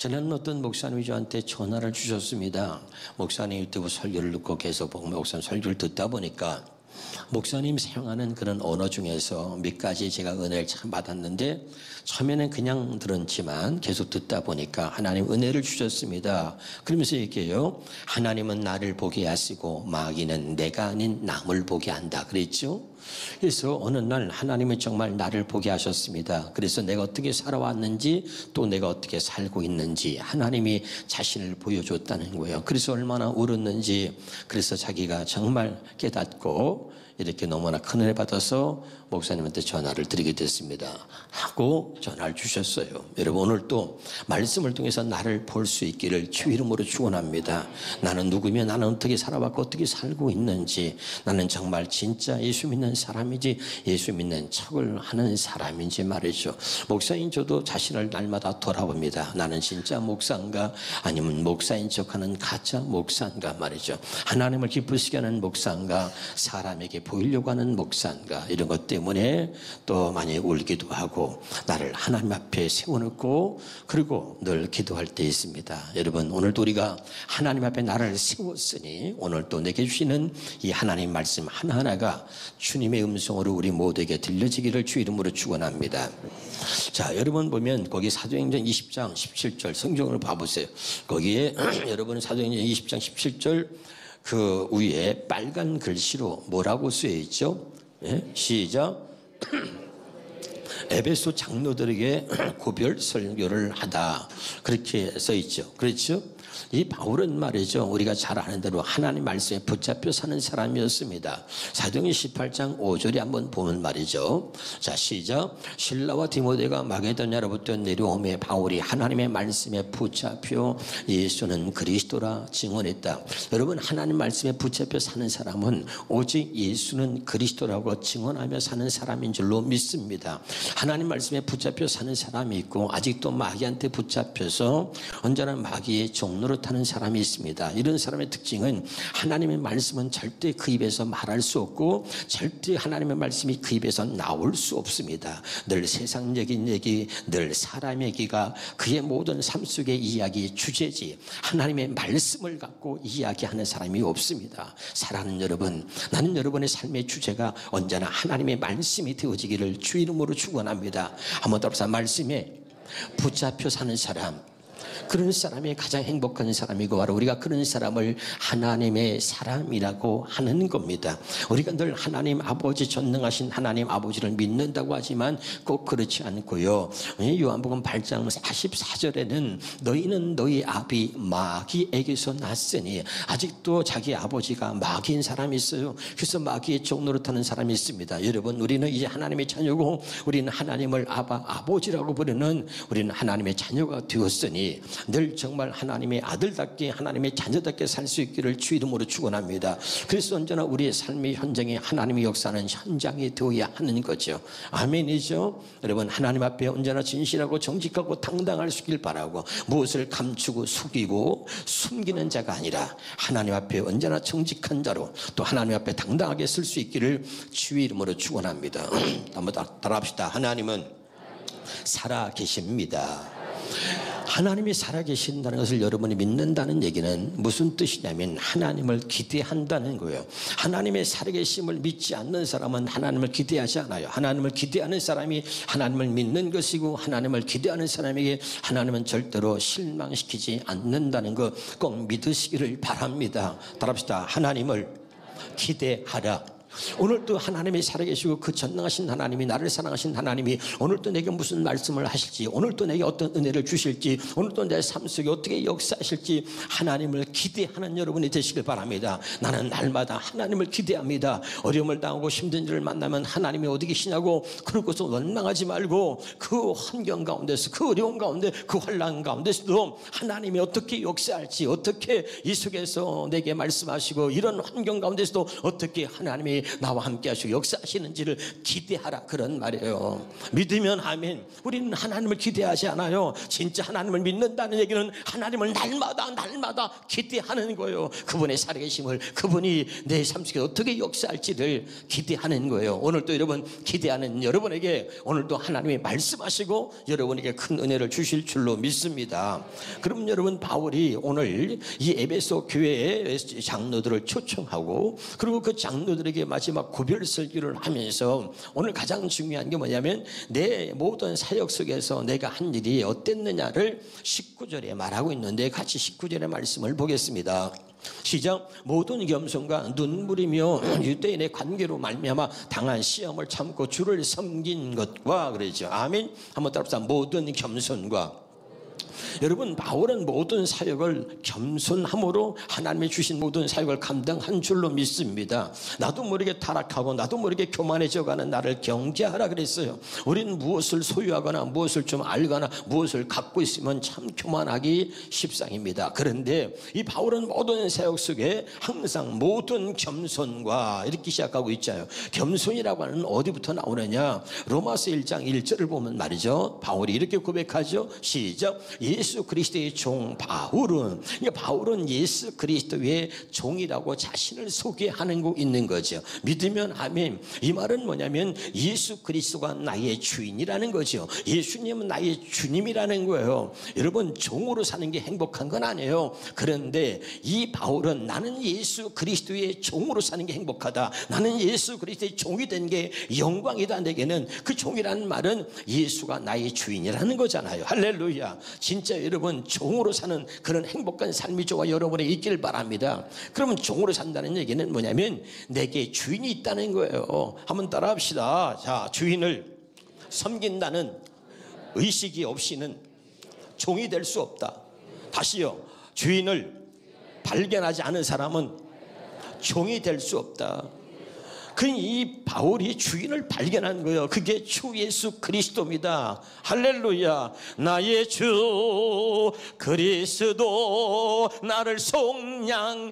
저는 어떤 목사님이 저한테 전화를 주셨습니다. 목사님 유튜브 설교를 듣고 계속 보고 목사님 설교를 듣다 보니까 목사님 사용하는 그런 언어 중에서 몇 가지 제가 은혜를 참 받았는데, 처음에는 그냥 들었지만 계속 듣다 보니까 하나님 은혜를 주셨습니다. 그러면서 얘기해요. 하나님은 나를 보게 하시고 마귀는 내가 아닌 남을 보게 한다 그랬죠. 그래서 어느 날 하나님은 정말 나를 보게 하셨습니다. 그래서 내가 어떻게 살아왔는지, 또 내가 어떻게 살고 있는지 하나님이 자신을 보여줬다는 거예요. 그래서 얼마나 울었는지, 그래서 자기가 정말 깨닫고 이렇게 너무나 큰 은혜 받아서 목사님한테 전화를 드리게 됐습니다 하고 전화를 주셨어요. 여러분, 오늘 또 말씀을 통해서 나를 볼 수 있기를 주 이름으로 축원합니다. 나는 누구며 나는 어떻게 살아왔고 어떻게 살고 있는지, 나는 정말 진짜 예수 믿는 사람이지 예수 믿는 척을 하는 사람인지 말이죠. 목사인 저도 자신을 날마다 돌아봅니다. 나는 진짜 목사인가, 아니면 목사인 척하는 가짜 목사인가 말이죠. 하나님을 기쁘시게 하는 목사인가, 사람에게 보이려고 하는 목사인가, 이런 것 때문에 또 많이 울기도 하고 나를 하나님 앞에 세워놓고 그리고 늘 기도할 때 있습니다. 여러분, 오늘도 우리가 하나님 앞에 나를 세웠으니 오늘 또 내게 주시는 이 하나님 말씀 하나하나가 주님의 음성으로 우리 모두에게 들려지기를 주 이름으로 축원합니다. 자, 여러분 보면 거기 사도행전 20장 17절 성경을 봐보세요. 거기에 여러분 사도행전 20장 17절 그 위에 빨간 글씨로 뭐라고 쓰여 있죠? 네? 시작. 에베소 장로들에게 고별 설교를 하다, 그렇게 써 있죠. 그렇죠? 이 바울은 말이죠, 우리가 잘 아는 대로 하나님 말씀에 붙잡혀 사는 사람이었습니다. 사도행전 18장 5절에 한번 보면 말이죠. 자, 시작. 실라와 디모데가 마게도냐로부터 내려오매 바울이 하나님의 말씀에 붙잡혀 예수는 그리스도라 증언했다. 여러분, 하나님 말씀에 붙잡혀 사는 사람은 오직 예수는 그리스도라고 증언하며 사는 사람인 줄로 믿습니다. 하나님 말씀에 붙잡혀 사는 사람이 있고, 아직도 마귀한테 붙잡혀서 언제나 마귀의 종로로 타는 사람이 있습니다. 이런 사람의 특징은 하나님의 말씀은 절대 그 입에서 말할 수 없고, 절대 하나님의 말씀이 그 입에서 나올 수 없습니다. 늘 세상적인 얘기, 늘 사람 얘기가 그의 모든 삶 속의 이야기 주제지, 하나님의 말씀을 갖고 이야기하는 사람이 없습니다. 사랑하는 여러분, 나는 여러분의 삶의 주제가 언제나 하나님의 말씀이 되어지기를 주 이름으로 축원합니다. 한번 더 말씀에 붙잡혀 사는 사람, 그런 사람이 가장 행복한 사람이고, 바로 우리가 그런 사람을 하나님의 사람이라고 하는 겁니다. 우리가 늘 하나님 아버지, 전능하신 하나님 아버지를 믿는다고 하지만 꼭 그렇지 않고요. 요한복음 8장 44절에는 너희는 너희 아비 마귀에게서 났으니, 아직도 자기 아버지가 마귀인 사람이 있어요. 그래서 마귀의 종로로 타는 사람이 있습니다. 여러분, 우리는 이제 하나님의 자녀고, 우리는 하나님을 아버지라고 부르는, 우리는 하나님의 자녀가 되었으니 늘 정말 하나님의 아들답게 하나님의 자녀답게 살 수 있기를 주 이름으로 축원합니다. 그래서 언제나 우리의 삶의 현장에 하나님의 역사는 현장이 되어야 하는 거죠. 아멘이죠. 여러분, 하나님 앞에 언제나 진실하고 정직하고 당당할 수 있길 바라고, 무엇을 감추고 숙이고 숨기는 자가 아니라 하나님 앞에 언제나 정직한 자로, 또 하나님 앞에 당당하게 쓸 수 있기를 주 이름으로 축원합니다. 한번 따라합시다. 하나님은 살아 계십니다. 하나님이 살아계신다는 것을 여러분이 믿는다는 얘기는 무슨 뜻이냐면 하나님을 기대한다는 거예요. 하나님의 살아계심을 믿지 않는 사람은 하나님을 기대하지 않아요. 하나님을 기대하는 사람이 하나님을 믿는 것이고, 하나님을 기대하는 사람에게 하나님은 절대로 실망시키지 않는다는 것 꼭 믿으시기를 바랍니다. 따라합시다. 하나님을 기대하라. 오늘도 하나님이 살아계시고 그 전능하신 하나님이, 나를 사랑하신 하나님이 오늘도 내게 무슨 말씀을 하실지, 오늘도 내게 어떤 은혜를 주실지, 오늘도 내 삶 속에 어떻게 역사하실지 하나님을 기대하는 여러분이 되시길 바랍니다. 나는 날마다 하나님을 기대합니다. 어려움을 당하고 힘든 일을 만나면 하나님이 어디 계시냐고, 그러고서 원망하지 말고 그 환경 가운데서, 그 어려움 가운데, 그 환난 가운데서도 하나님이 어떻게 역사할지, 어떻게 이 속에서 내게 말씀하시고, 이런 환경 가운데서도 어떻게 하나님이 하나님이 나와 함께 하시고 역사하시는지를 기대하라, 그런 말이에요. 믿으면 아멘. 우리는 하나님을 기대하지 않아요. 진짜 하나님을 믿는다는 얘기는 하나님을 날마다 기대하는 거예요. 그분의 살아계심을, 그분이 내 삶 속에 어떻게 역사할지를 기대하는 거예요. 오늘도 여러분 기대하는 여러분에게 오늘도 하나님이 말씀하시고 여러분에게 큰 은혜를 주실 줄로 믿습니다. 그럼 여러분, 바울이 오늘 이 에베소 교회의 장로들을 초청하고 그리고 그 장로들에게 마지막 고별 설교를 하면서 오늘 가장 중요한 게 뭐냐면 내 모든 사역 속에서 내가 한 일이 어땠느냐를 19절에 말하고 있는데 같이 19절의 말씀을 보겠습니다. 시작. 모든 겸손과 눈물이며 유대인의 관계로 말미암아 당한 시험을 참고 주를 섬긴 것과, 그러죠. 아멘. 한번 따라합시다. 모든 겸손과. 여러분, 바울은 모든 사역을 겸손함으로 하나님이 주신 모든 사역을 감당한 줄로 믿습니다. 나도 모르게 타락하고 나도 모르게 교만해져가는 나를 경계하라 그랬어요. 우리는 무엇을 소유하거나 무엇을 좀 알거나 무엇을 갖고 있으면 참 교만하기 십상입니다. 그런데 이 바울은 모든 사역 속에 항상 모든 겸손과 이렇게 시작하고 있잖아요. 겸손이라고 하는 어디부터 나오느냐? 로마서 1장 1절을 보면 말이죠, 바울이 이렇게 고백하죠. 시작. 예수 그리스도의 종 바울은, 그러니까 바울은 예수 그리스도의 종이라고 자신을 소개하는 있는 거죠. 믿으면 아멘. 이 말은 뭐냐면 예수 그리스도가 나의 주인이라는 거죠. 예수님은 나의 주님이라는 거예요. 여러분, 종으로 사는 게 행복한 건 아니에요. 그런데 이 바울은 나는 예수 그리스도의 종으로 사는 게 행복하다, 나는 예수 그리스도의 종이 된 게 영광이다. 내게는 그 종이라는 말은 예수가 나의 주인이라는 거잖아요. 할렐루야. 진짜 여러분, 종으로 사는 그런 행복한 삶이 저와 여러분에 있길 바랍니다. 그러면 종으로 산다는 얘기는 뭐냐면 내게 주인이 있다는 거예요. 한번 따라 합시다. 자, 주인을 섬긴다는 의식이 없이는 종이 될 수 없다. 다시요. 주인을 발견하지 않은 사람은 종이 될 수 없다. 이 바울이 주인을 발견한 거예요. 그게 주 예수 그리스도입니다. 할렐루야. 나의 주 그리스도 나를 속량했으니.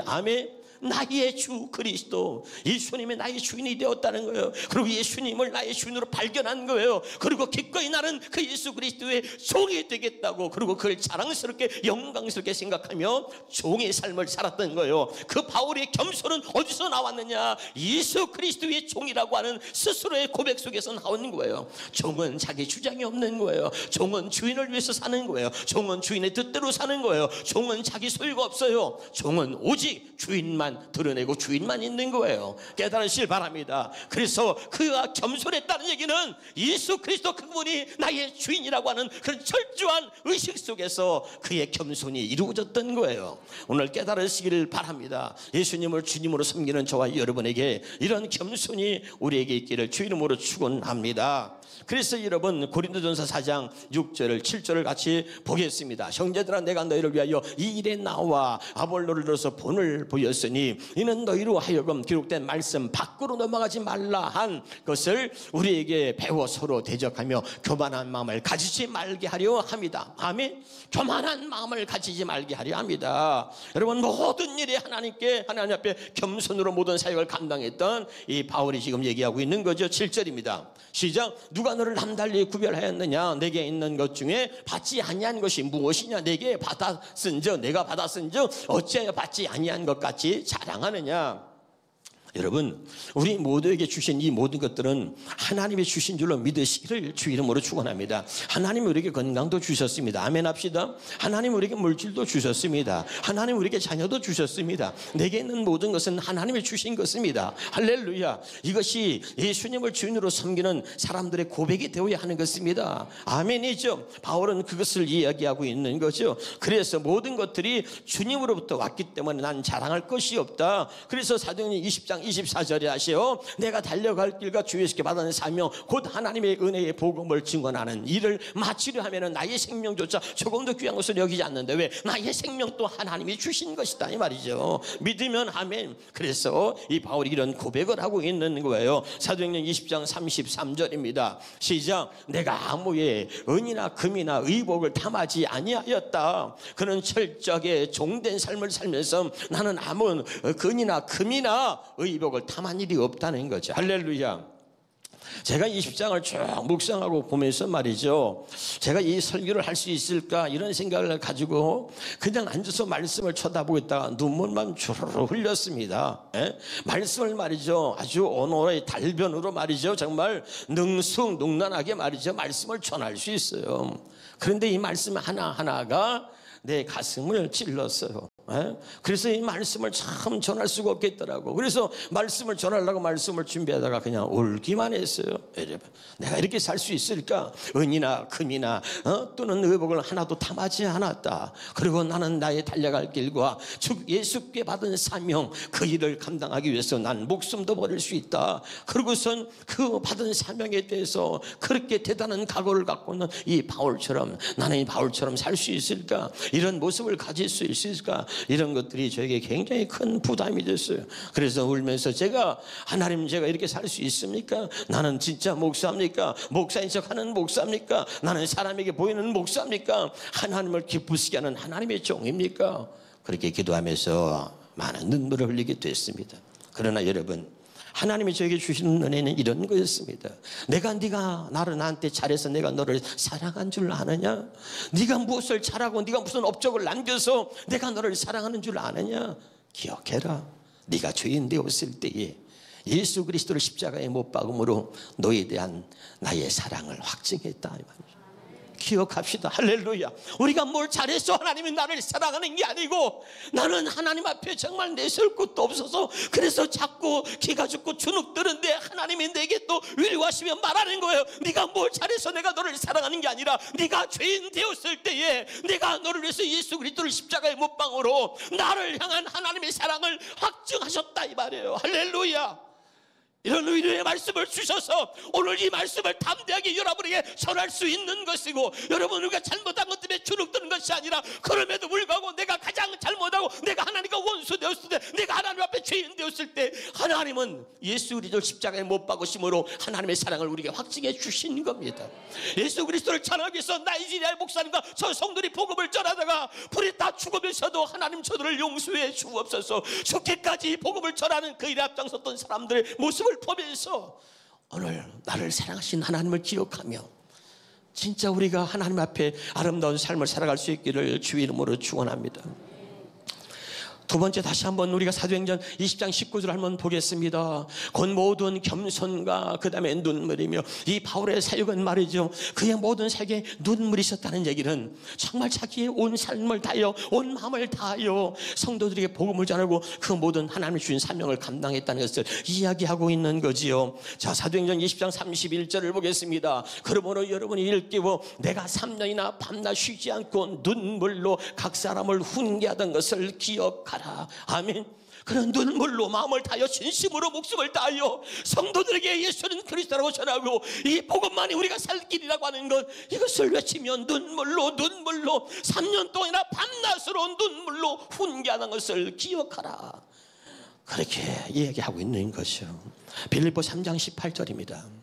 아멘. 나의 주 그리스도, 예수님이 나의 주인이 되었다는 거예요. 그리고 예수님을 나의 주인으로 발견한 거예요. 그리고 기꺼이 나는 그 예수 그리스도의 종이 되겠다고, 그리고 그걸 자랑스럽게 영광스럽게 생각하며 종의 삶을 살았던 거예요. 그 바울의 겸손은 어디서 나왔느냐? 예수 그리스도의 종이라고 하는 스스로의 고백 속에서 나오는 거예요. 종은 자기 주장이 없는 거예요. 종은 주인을 위해서 사는 거예요. 종은 주인의 뜻대로 사는 거예요. 종은 자기 소유가 없어요. 종은 오직 주인만 드러내고 주인만 있는 거예요. 깨달으시길 바랍니다. 그래서 그가 겸손했다는 얘기는 예수 그리스도 그분이 나의 주인이라고 하는 그런 철저한 의식 속에서 그의 겸손이 이루어졌던 거예요. 오늘 깨달으시기를 바랍니다. 예수님을 주님으로 섬기는 저와 여러분에게 이런 겸손이 우리에게 있기를 주 이름으로 축원합니다. 그래서 여러분, 고린도전서 4장 6절을 7절을 같이 보겠습니다. 형제들아, 내가 너희를 위하여 이 일에 나와 아볼로를 들어서 본을 보였으니 이는 너희로 하여금 기록된 말씀 밖으로 넘어가지 말라 한 것을 우리에게 배워 서로 대적하며 교만한 마음을 가지지 말게 하려 합니다. 아멘. 교만한 마음을 가지지 말게 하려 합니다. 여러분, 모든 일에 하나님 앞에 겸손으로 모든 사역을 감당했던 이 바울이 지금 얘기하고 있는 거죠. 7절입니다. 시작. 누가 너를 남달리 구별하였느냐? 내게 있는 것 중에 받지 아니한 것이 무엇이냐? 내게 받았은즉, 내가 받았은즉 어찌하여 받지 아니한 것 같이 자랑하느냐? 여러분, 우리 모두에게 주신 이 모든 것들은 하나님이 주신 줄로 믿으시기를 주 이름으로 축원합니다. 하나님이 우리에게 건강도 주셨습니다. 아멘 합시다. 하나님 우리에게 물질도 주셨습니다. 하나님 우리에게 자녀도 주셨습니다. 내게 있는 모든 것은 하나님이 주신 것입니다. 할렐루야. 이것이 예수님을 주인으로 섬기는 사람들의 고백이 되어야 하는 것입니다. 아멘이죠. 바울은 그것을 이야기하고 있는 거죠. 그래서 모든 것들이 주님으로부터 왔기 때문에 난 자랑할 것이 없다. 그래서 사도행전 20장 24절에 하시오. 내가 달려갈 길과 주 예수께 받은 사명 곧 하나님의 은혜의 복음을 증언하는 일을 마치려 하면은 나의 생명조차 조금도 귀한 것을 여기지 않는데 왜? 나의 생명 또 하나님이 주신 것이다 이 말이죠. 믿으면 아멘. 그래서 이 바울이 이런 고백을 하고 있는 거예요. 사도행전 20장 33절입니다. 시작. 내가 아무의 은이나 금이나 의복을 탐하지 아니하였다. 그는 철저하게 종된 삶을 살면서 나는 아무 은이나 금이나 의복을 탐한 일이 없다는 거죠. 할렐루야. 제가 20장을 쭉 묵상하고 보면서 말이죠, 제가 이 설교를 할 수 있을까 이런 생각을 가지고 그냥 앉아서 말씀을 쳐다보고 있다가 눈물만 주르르 흘렸습니다. 말씀을 말이죠, 아주 언어의 달변으로 말이죠, 정말 능숙능란하게 말이죠, 말씀을 전할 수 있어요. 그런데 이 말씀 하나하나가 내 가슴을 찔렀어요. 그래서 이 말씀을 참 전할 수가 없겠더라고. 그래서 말씀을 전하려고 말씀을 준비하다가 그냥 울기만 했어요. 내가 이렇게 살 수 있을까? 은이나 금이나 또는 의복을 하나도 탐하지 않았다. 그리고 나는 나의 달려갈 길과 주 예수께 받은 사명 그 일을 감당하기 위해서 난 목숨도 버릴 수 있다. 그러고선 그 받은 사명에 대해서 그렇게 대단한 각오를 갖고는 이 바울처럼, 나는 이 바울처럼 살 수 있을까? 이런 모습을 가질 수 있을까? 이런 것들이 저에게 굉장히 큰 부담이 됐어요. 그래서 울면서 제가, 하나님 제가 이렇게 살 수 있습니까? 나는 진짜 목사입니까? 목사인 척하는 목사입니까? 나는 사람에게 보이는 목사입니까? 하나님을 기쁘시게 하는 하나님의 종입니까? 그렇게 기도하면서 많은 눈물을 흘리게 됐습니다. 그러나 여러분, 하나님이 저에게 주시는 은혜는 이런 거였습니다. 네가 나한테 잘해서 내가 너를 사랑한 줄 아느냐? 네가 무엇을 잘하고 네가 무슨 업적을 남겨서 내가 너를 사랑하는 줄 아느냐? 기억해라. 네가 죄인 되었을 때에 예수 그리스도를 십자가에 못 박음으로 너에 대한 나의 사랑을 확증했다 이 말이죠. 기억합시다. 할렐루야. 우리가 뭘 잘해서 하나님이 나를 사랑하는 게 아니고, 나는 하나님 앞에 정말 내세울 것도 없어서 그래서 자꾸 기가 죽고 주눅드는데 하나님이 내게 또 위로하시며 말하는 거예요. 네가 뭘 잘해서 내가 너를 사랑하는 게 아니라 네가 죄인 되었을 때에 내가 너를 위해서 예수 그리스도를 십자가에 못 박음으로 나를 향한 하나님의 사랑을 확증하셨다 이 말이에요. 할렐루야. 이런 위로의 말씀을 주셔서 오늘 이 말씀을 담대하게 여러분에게 전할 수 있는 것이고, 여러분 우리가 잘못한 것 때문에 주눅드는 것이 아니라 그럼에도 불구하고 내가 가장 잘못하고 내가 하나님과 원수 되었을 때, 내가 하나님 앞에 죄인 되었을 때 하나님은 예수 그리스도를 십자가에 못 박으심으로 하나님의 사랑을 우리에게 확증해 주신 겁니다. 예수 그리스도를 전하기 위해서 나이지리아의 목사님과 저 성도들이 복음을 전하다가 불에 다 죽으면서도 하나님 저들을 용서해 주옵소서, 죽기까지 복음을 전하는 그 일에 앞장섰던 사람들의 모습을 보면서 오늘 나를 사랑하신 하나님을 기억하며 진짜 우리가 하나님 앞에 아름다운 삶을 살아갈 수 있기를 주의 이름으로 축원합니다. 두 번째, 다시 한번 우리가 사도행전 20장 19절 한번 보겠습니다. 곧 모든 겸손과 그 다음에 눈물이며, 이 바울의 사역은 말이죠, 그의 모든 사역에 눈물이 있었다는 얘기는 정말 자기의 온 삶을 다하여 온 마음을 다하여 성도들에게 복음을 전하고 그 모든 하나님이 주신 사명을 감당했다는 것을 이야기하고 있는 거지요. 자, 사도행전 20장 31절을 보겠습니다. 그러므로 여러분이 일깨워 내가 3년이나 밤낮 쉬지 않고 눈물로 각 사람을 훈계하던 것을 기억하라. 아멘. 그런 눈물로 마음을 다하여 진심으로 목숨을 다하여 성도들에게 예수는 그리스도라고 전하고 이 복음만이 우리가 살 길이라고 하는 것, 이것을 외치면 눈물로 3년 동안이나 밤낮으로 눈물로 훈계하는 것을 기억하라. 그렇게 얘기하고 있는 것이요. 빌립보 3장 18절입니다.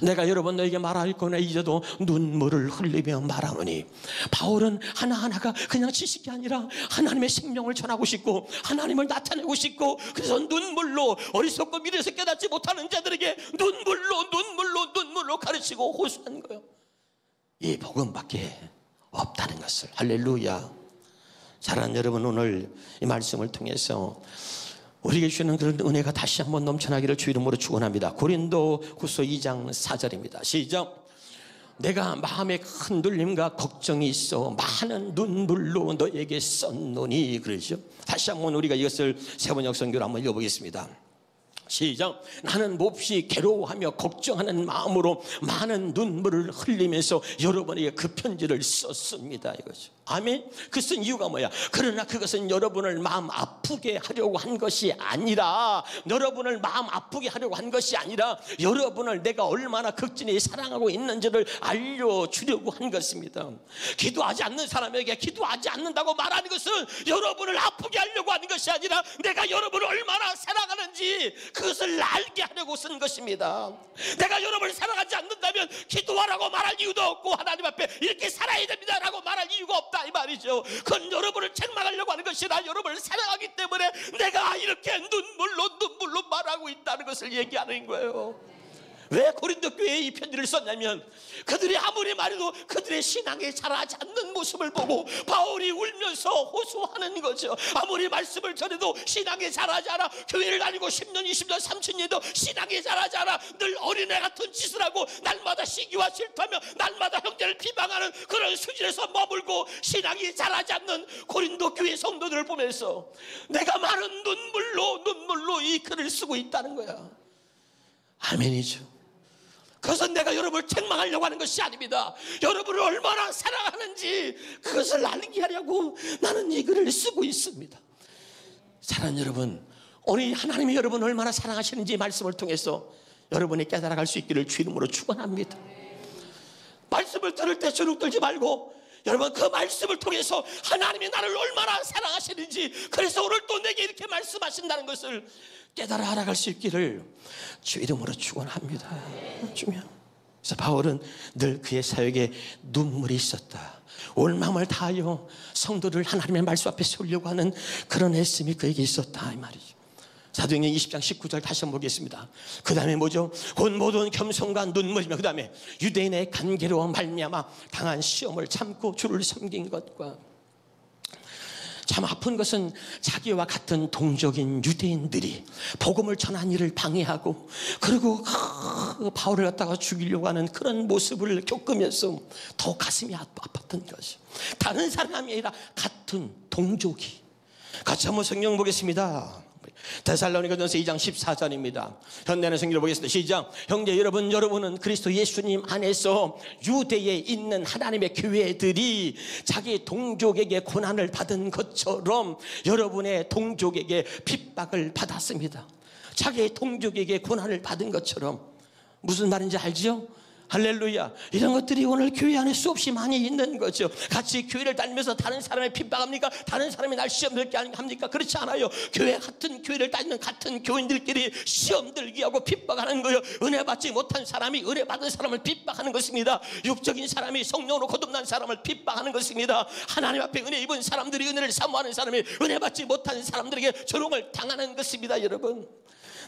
내가 여러분 너에게 말하거나 잊어도 눈물을 흘리며 말하노니, 바울은 하나하나가 그냥 지식이 아니라 하나님의 생명을 전하고 싶고 하나님을 나타내고 싶고, 그래서 눈물로 어리석고 미래에서 깨닫지 못하는 자들에게 눈물로 가르치고 호소한 거예요. 이 복음밖에 없다는 것을. 할렐루야. 사랑하는 여러분, 오늘 이 말씀을 통해서 우리에게 주시는 그런 은혜가 다시 한번 넘쳐나기를 주 이름으로 축원합니다. 고린도후서 2장 4절입니다. 시작. 내가 마음에 큰 눌림과 걱정이 있어 많은 눈물로 너에게 썼노니. 그러죠. 다시 한번 우리가 이것을 세번역 성교로 한번 읽어보겠습니다. 시작. 나는 몹시 괴로워하며 걱정하는 마음으로 많은 눈물을 흘리면서 여러분에게 그 편지를 썼습니다. 이거죠. 아멘. 그 쓴 이유가 뭐야? 그러나 그것은 여러분을 마음 아프게 하려고 한 것이 아니라, 여러분을 마음 아프게 하려고 한 것이 아니라 여러분을 내가 얼마나 극진히 사랑하고 있는지를 알려주려고 한 것입니다. 기도하지 않는 사람에게 기도하지 않는다고 말하는 것은 여러분을 아프게 하려고 하는 것이 아니라 내가 여러분을 얼마나 사랑하는지 그것을 알게 하려고 쓴 것입니다. 내가 여러분을 사랑하지 않는다면 기도하라고 말할 이유도 없고 하나님 앞에 이렇게 살아야 됩니다 라고 말할 이유가 없다 이 말이죠. 그건 여러분을 책망하려고 하는 것이 아니라 여러분을 사랑하기 때문에 내가 이렇게 눈물로 말하고 있다는 것을 얘기하는 거예요. 왜 고린도 교회에 이 편지를 썼냐면 그들이 아무리 말해도 그들의 신앙에 자라지 않는 모습을 보고 바울이 울면서 호소하는 거죠. 아무리 말씀을 전해도 신앙에 자라지 않아. 교회를 다니고 10년 20년 30년도 신앙에 자라지 않아. 늘 어린애 같은 짓을 하고 날마다 시기와 질투하며 날마다 형제를 비방하는 그런 수준에서 머물고 신앙이 자라지 않는 고린도 교회 성도들을 보면서 내가 많은 눈물로 이 글을 쓰고 있다는 거야. 아멘이죠. 그것은 내가 여러분을 책망하려고 하는 것이 아닙니다. 여러분을 얼마나 사랑하는지 그것을 알게 하려고 나는 이 글을 쓰고 있습니다. 사랑하는 여러분, 오늘 하나님이 여러분을 얼마나 사랑하시는지 말씀을 통해서 여러분이 깨달아갈 수 있기를 주 이름으로 축원합니다. 말씀을 들을 때 주눅 들지 말고 여러분 그 말씀을 통해서 하나님이 나를 얼마나 사랑하시는지, 그래서 오늘 또 내게 이렇게 말씀하신다는 것을 깨달아 알아갈 수 있기를 주 이름으로 축원합니다. 그래서 바울은 늘 그의 사역에 눈물이 있었다. 온 마음을 다하여 성도를 하나님의 말씀 앞에 세우려고 하는 그런 애씀이 그에게 있었다 이 말이죠. 사도행전 20장 19절 다시 한번 보겠습니다. 그 다음에 뭐죠? 곧 모든 겸손과 눈물이며 그 다음에 유대인의 간계로 말미암아 당한 시험을 참고 주를 섬긴 것과, 참 아픈 것은 자기와 같은 동족인 유대인들이 복음을 전한 일을 방해하고 그리고 바울을 갖다가 죽이려고 하는 그런 모습을 겪으면서 더 가슴이 아팠던 것이, 다른 사람이 아니라 같은 동족이. 같이 한번 성경 보겠습니다. 데살로니가전서 2장 14절입니다. 현대는 성경을 보겠습니다. 시작. 형제 여러분, 여러분은 그리스도 예수님 안에서 유대에 있는 하나님의 교회들이 자기 동족에게 고난을 받은 것처럼 여러분의 동족에게 핍박을 받았습니다. 자기 동족에게 고난을 받은 것처럼. 무슨 말인지 알죠? 할렐루야. 이런 것들이 오늘 교회 안에 수없이 많이 있는 거죠. 같이 교회를 다니면서 다른 사람을 핍박합니까? 다른 사람이 날 시험 들게 합니까? 그렇지 않아요. 같은 교회를 다니는 같은 교인들끼리 시험 들게 하고 핍박하는 거예요. 은혜 받지 못한 사람이 은혜 받은 사람을 핍박하는 것입니다. 육적인 사람이 성령으로 거듭난 사람을 핍박하는 것입니다. 하나님 앞에 은혜 입은 사람들이, 은혜를 사모하는 사람이 은혜 받지 못한 사람들에게 조롱을 당하는 것입니다. 여러분,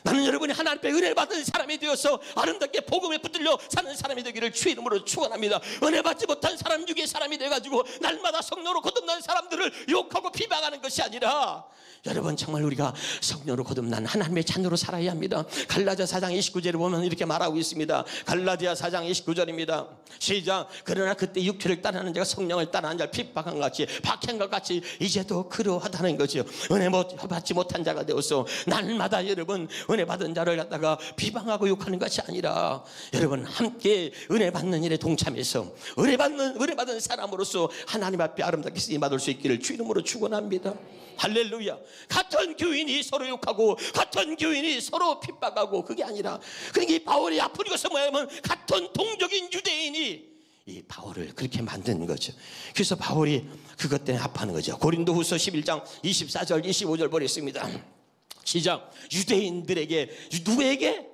나는 여러분이 하나님 앞에 은혜 받은 사람이 되어서 아름답게 복음에 붙들려 사는 사람이 되기를 주 이름으로 축원합니다. 은혜 받지 못한 사람 중에 사람이 돼가지고 날마다 성령으로 거듭난 사람들을 욕하고 비방하는 것이 아니라, 여러분 정말 우리가 성령으로 거듭난 하나님의 자녀로 살아야 합니다. 갈라디아 4장 29절에 보면 이렇게 말하고 있습니다. 갈라디아 4장 29절입니다. 시작. 그러나 그때 육체를 따르는 자가 성령을 따르는 자를 핍박한 것 같이 박해한 것 같이 이제도 그러하다는 거죠. 은혜 받지 못한 자가 되어서 날마다 여러분 은혜 받은 자를 갖다가 비방하고 욕하는 것이 아니라, 여러분 함께 은혜 받는 일에 동참해서 은혜 받은 사람으로서 하나님 앞에 아름답게 쓰임 받을 수 있기를 주 이름으로 축원합니다. 할렐루야. 같은 교인이 서로 욕하고 같은 교인이 서로 핍박하고 그게 아니라, 그러니까 이 바울이 아픈 것은 뭐냐면 같은 동족인 유대인이 이 바울을 그렇게 만든 거죠. 그래서 바울이 그것 때문에 아파하는 거죠. 고린도후서 11장 24절 25절 보겠습니다. 시작. 유대인들에게, 누구에게?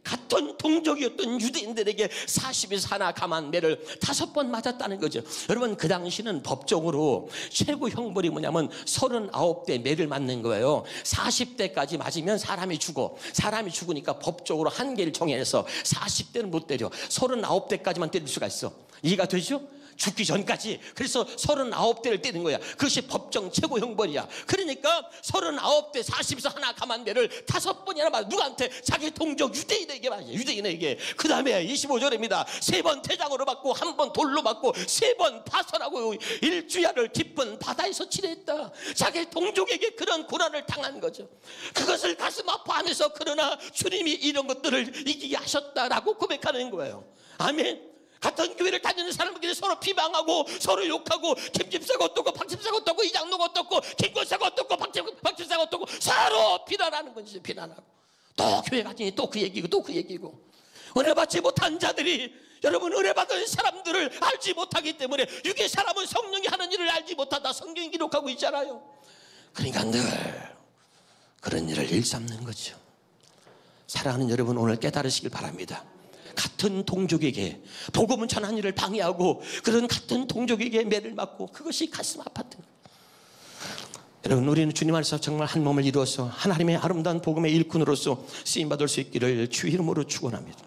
같은 동족이었던 유대인들에게 40에서 하나 감한 매를 5번 맞았다는 거죠. 여러분 그 당시는 법적으로 최고 형벌이 뭐냐면 39대 매를 맞는 거예요. 40대까지 맞으면 사람이 죽으니까 법적으로 한계를 정해서 40대는 못 때려, 39대까지만 때릴 수가 있어. 이해가 되죠? 죽기 전까지. 그래서 39대를 때린 거야. 그것이 법정 최고 형벌이야. 그러니까 39대 40에서 하나 감한대를 5번이나 맞아. 누구한테? 자기 동족 유대인에게 맞아. 유대인에게. 그 다음에 25절입니다. 3번 태장으로 맞고 1번 돌로 맞고 3번 파선하고 일주야를 깊은 바다에서 지냈다. 자기 동족에게 그런 고난을 당한 거죠. 그것을 가슴 아파하면서 그러나 주님이 이런 것들을 이기게 하셨다라고 고백하는 거예요. 아멘. 같은 교회를 다니는 사람들끼리 서로 비방하고 서로 욕하고 김집사가 어떻고 박집사가 어떻고 이장로가 어떻고 김권사가 어떻고 박집사가 어떻고 서로 비난하는 거지. 비난하고 또 교회 가더니 또 그 얘기고 또 그 얘기고. 은혜 받지 못한 자들이, 여러분, 은혜 받은 사람들을 알지 못하기 때문에, 육의 사람은 성령이 하는 일을 알지 못하다 성경이 기록하고 있잖아요. 그러니까 늘 그런 일을 일삼는 거죠. 사랑하는 여러분, 오늘 깨달으시길 바랍니다. 같은 동족에게 복음을 전하는 일을 방해하고 그런 같은 동족에게 매를 맞고 그것이 가슴 아팠던 거예요. 여러분, 우리는 주님 안에서 정말 한 몸을 이루어서 하나님의 아름다운 복음의 일꾼으로서 쓰임받을 수 있기를 주 이름으로 축원합니다.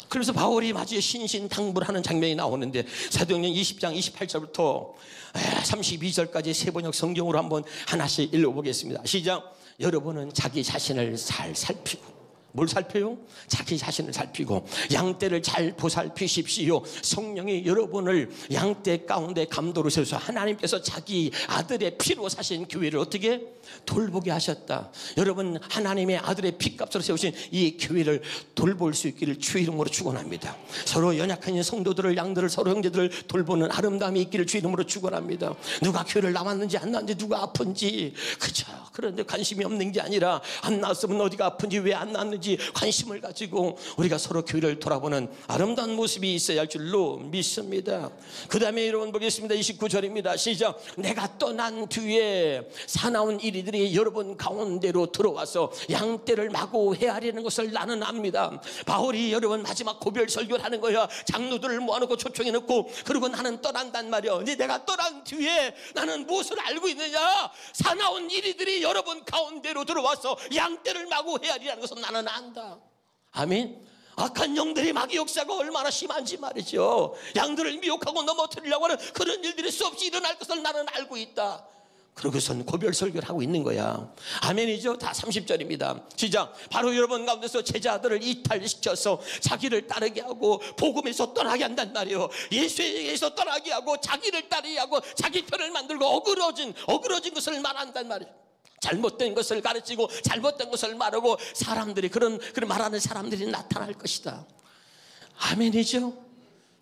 그래서 바울이 마지막에 신신당부하는 장면이 나오는데 사도행전 20장 28절부터 32절까지 세 번역 성경으로 한번 하나씩 읽어보겠습니다. 시작. 여러분은 자기 자신을 잘 살피고, 뭘 살펴요? 자기 자신을 살피고 양떼를 잘 보살피십시오. 성령이 여러분을 양떼 가운데 감독으로 세워서 하나님께서 자기 아들의 피로 사신 교회를 어떻게 돌보게 하셨다. 여러분, 하나님의 아들의 피값으로 세우신 이 교회를 돌볼 수 있기를 주 이름으로 축원합니다. 서로 연약한 성도들을, 양들을, 서로 형제들을 돌보는 아름다움이 있기를 주 이름으로 축원합니다. 누가 교회를 나왔는지 안 나왔는지, 누가 아픈지, 그죠? 그런데 관심이 없는 게 아니라 안 나왔으면 어디가 아픈지, 왜 안 나왔는지 관심을 가지고 우리가 서로 교회를 돌아보는 아름다운 모습이 있어야 할 줄로 믿습니다. 그 다음에 여러분 보겠습니다. 29절입니다. 시작. 내가 떠난 뒤에 사나운 이리들이 여러분 가운데로 들어와서 양떼를 마구 헤아리는 것을 나는 압니다. 바울이 여러분 마지막 고별 설교를 하는 거야. 장로들을 모아놓고 초청해 놓고, 그리고 나는 떠난단 말이야. 근데 내가 떠난 뒤에 나는 무엇을 알고 있느냐? 사나운 이리들이 여러분 가운데로 들어와서 양떼를 마구 헤아리는 것을 나는 안다. 아멘. 악한 영들이 마귀 역사가 얼마나 심한지 말이죠. 양들을 미혹하고 넘어뜨리려고 하는 그런 일들이 수없이 일어날 것을 나는 알고 있다. 그러고선 고별 설교를 하고 있는 거야. 아멘이죠. 다 30절입니다. 시작. 바로 여러분 가운데서 제자들을 이탈시켜서 자기를 따르게 하고 복음에서 떠나게 한단 말이에요. 예수에게서 떠나게 하고 자기를 따르게 하고 자기 편을 만들고 어그러진 것을 말한단 말이에요. 잘못된 것을 가르치고 잘못된 것을 말하고 사람들이 그런 말하는 사람들이 나타날 것이다. 아멘이죠.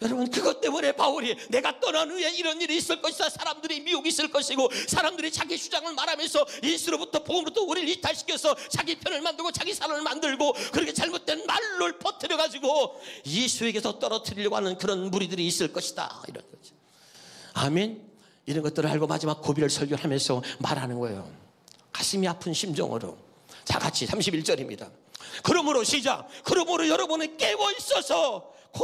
여러분, 그것 때문에 바울이 내가 떠난 후에 이런 일이 있을 것이다. 사람들이 미혹이 있을 것이고 사람들이 자기 주장을 말하면서 예수로부터 복음으로부터 우리를 이탈시켜서 자기 편을 만들고 자기 사람을 만들고 그렇게 잘못된 말을 퍼뜨려가지고 예수에게서 떨어뜨리려고 하는 그런 무리들이 있을 것이다. 이런 거죠. 아멘. 이런 것들을 알고 마지막 고별 설교를 하면서 말하는 거예요. 가슴이 아픈 심정으로. 자, 같이 31절입니다. 그러므로 시작. 그러므로 여러분은 깨어 있어서 그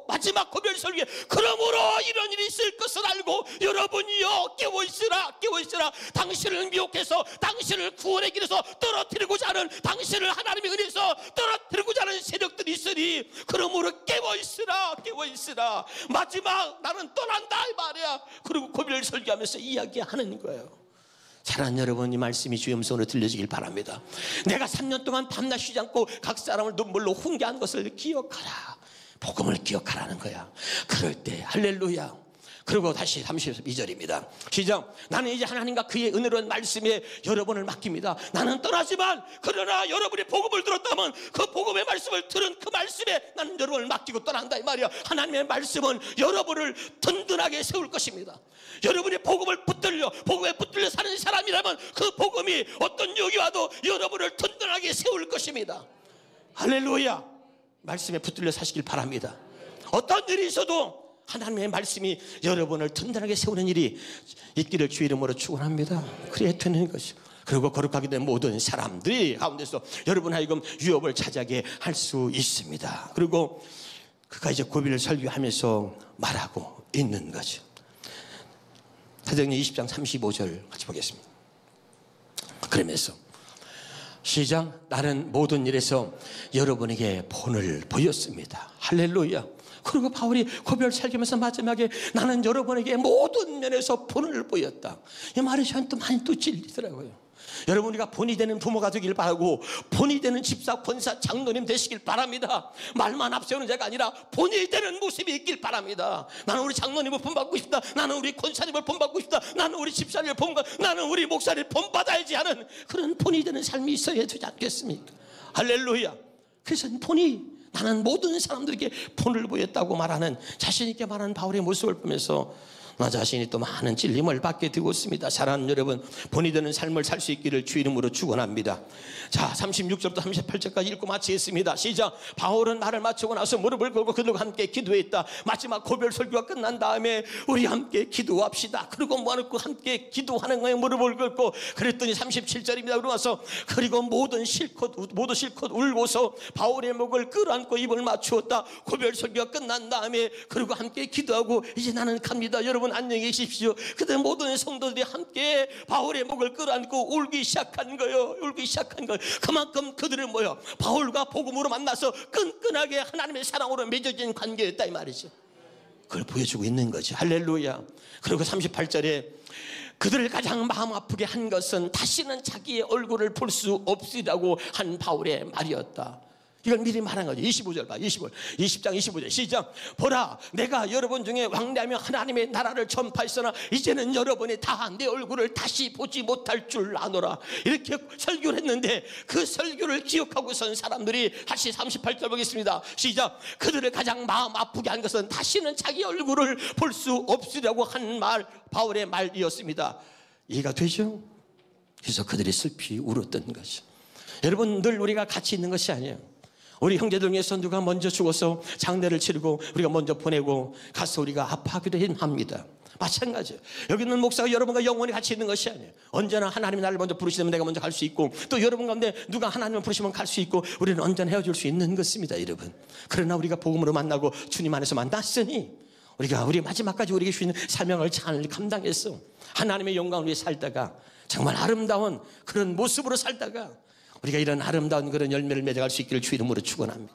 마지막 고별 설교에 그러므로 이런 일이 있을 것을 알고 여러분이요 깨어 있으라, 깨어 있으라. 당신을 미혹해서 당신을 구원의 길에서 떨어뜨리고자 하는, 당신을 하나님의 은혜에서 떨어뜨리고자 하는 세력들이 있으니 그러므로 깨어 있으라, 깨어 있으라. 마지막 나는 떠난다 이 말이야. 그리고 고별 설교하면서 이야기하는 거예요. 사랑하는 여러분, 이 말씀이 주의 음성으로 들려지길 바랍니다. 내가 3년 동안 밤낮 쉬지 않고 각 사람을 눈물로 훈계한 것을 기억하라. 복음을 기억하라는 거야. 그럴 때 할렐루야. 그리고 다시 32절입니다. 시작. 나는 이제 하나님과 그의 은혜로운 말씀에 여러분을 맡깁니다. 나는 떠나지만 그러나 여러분이 복음을 들었다면 그 복음의 말씀을 들은 그 말씀에 나는 여러분을 맡기고 떠난다 이 말이야. 하나님의 말씀은 여러분을 든든하게 세울 것입니다. 여러분이 복음을 복음에 붙들려 사는 사람이라면 그 복음이 어떤 욕이 와도 여러분을 든든하게 세울 것입니다. 할렐루야. 말씀에 붙들려 사시길 바랍니다. 어떤 일이 있어도 하나님의 말씀이 여러분을 든든하게 세우는 일이 있기를 주 이름으로 축원합니다. 그래야 되는 것이죠. 그리고 거룩하게 된 모든 사람들이 가운데서 여러분 하여금 유업을 차지하게 할 수 있습니다. 그리고 그가 이제 고비를 설교하면서 말하고 있는 거죠. 사도행전 20장 35절 같이 보겠습니다. 그러면서 시작. 나는 모든 일에서 여러분에게 본을 보였습니다. 할렐루야. 그리고 바울이 고별 살기면서 마지막에 나는 여러분에게 모든 면에서 본을 보였다. 이 말이 저한테 많이 또 찔리더라고요. 여러분, 우리가 본이 되는 부모가 되길 바라고 본이 되는 집사, 권사, 장로님 되시길 바랍니다. 말만 앞세우는 자가 아니라 본이 되는 모습이 있길 바랍니다. 나는 우리 장로님을 본받고 싶다. 나는 우리 권사님을 본받고 싶다. 나는 우리 집사님을 본받고, 나는 우리 목사를 본받아야지 하는 그런 본이 되는 삶이 있어야 되지 않겠습니까? 할렐루야. 그래서 본이, 나는 모든 사람들에게 본을 보였다고 말하는, 자신 있게 말하는 바울의 모습을 보면서 나 자신이 또 많은 찔림을 받게 되고 있습니다. 사랑하는 여러분, 본이 되는 삶을 살 수 있기를 주 이름으로 축원합니다. 자, 36절부터 38절까지 읽고 마치겠습니다. 시작. 바울은 말을 마치고 나서 무릎을 꿇고 그들과 함께 기도했다. 마지막 고별 설교가 끝난 다음에 우리 함께 기도합시다. 그리고 무릎 함께 기도하는 거에 무릎을 꿇고 그랬더니 37절입니다. 그러고 나서 그리고 모두 실컷 울고서 바울의 목을 끌어안고 입을 맞추었다. 고별 설교가 끝난 다음에 그리고 함께 기도하고 이제 나는 갑니다. 여러분 안녕히 계십시오. 그때 모든 성도들이 함께 바울의 목을 끌어안고 울기 시작한 거예요. 울기 시작한 거예요. 그만큼 그들은 뭐예요? 바울과 복음으로 만나서 끈끈하게 하나님의 사랑으로 맺어진 관계였다 이 말이죠. 그걸 보여주고 있는 거죠. 할렐루야. 그리고 38절에 그들을 가장 마음 아프게 한 것은 다시는 자기의 얼굴을 볼 수 없으리라고 한 바울의 말이었다. 이걸 미리 말한 거죠. 25절 봐. 20장 25절 시작. 보라, 내가 여러분 중에 왕래하며 하나님의 나라를 전파했으나 이제는 여러분이 다 내 얼굴을 다시 보지 못할 줄 아노라. 이렇게 설교를 했는데 그 설교를 기억하고 선 사람들이 다시 38절 보겠습니다. 시작. 그들을 가장 마음 아프게 한 것은 다시는 자기 얼굴을 볼 수 없으려고 한 말, 바울의 말이었습니다. 이해가 되죠? 그래서 그들이 슬피 울었던 거죠. 여러분, 늘 우리가 같이 있는 것이 아니에요. 우리 형제들 중에서 누가 먼저 죽어서 장례를 치르고 우리가 먼저 보내고 가서 우리가 아파하기도 합니다. 마찬가지예요. 여기 있는 목사가 여러분과 영원히 같이 있는 것이 아니에요. 언제나 하나님이 나를 먼저 부르시면 내가 먼저 갈 수 있고, 또 여러분 가운데 누가 하나님을 부르시면 갈 수 있고, 우리는 언제나 헤어질 수 있는 것입니다, 여러분. 그러나 우리가 복음으로 만나고 주님 안에서 만났으니 우리가 우리 마지막까지 우리에게 주시는 사명을 잘 감당해서 하나님의 영광을 위해 살다가 정말 아름다운 그런 모습으로 살다가 우리가 이런 아름다운 그런 열매를 맺어갈 수 있기를 주 이름으로 축원합니다.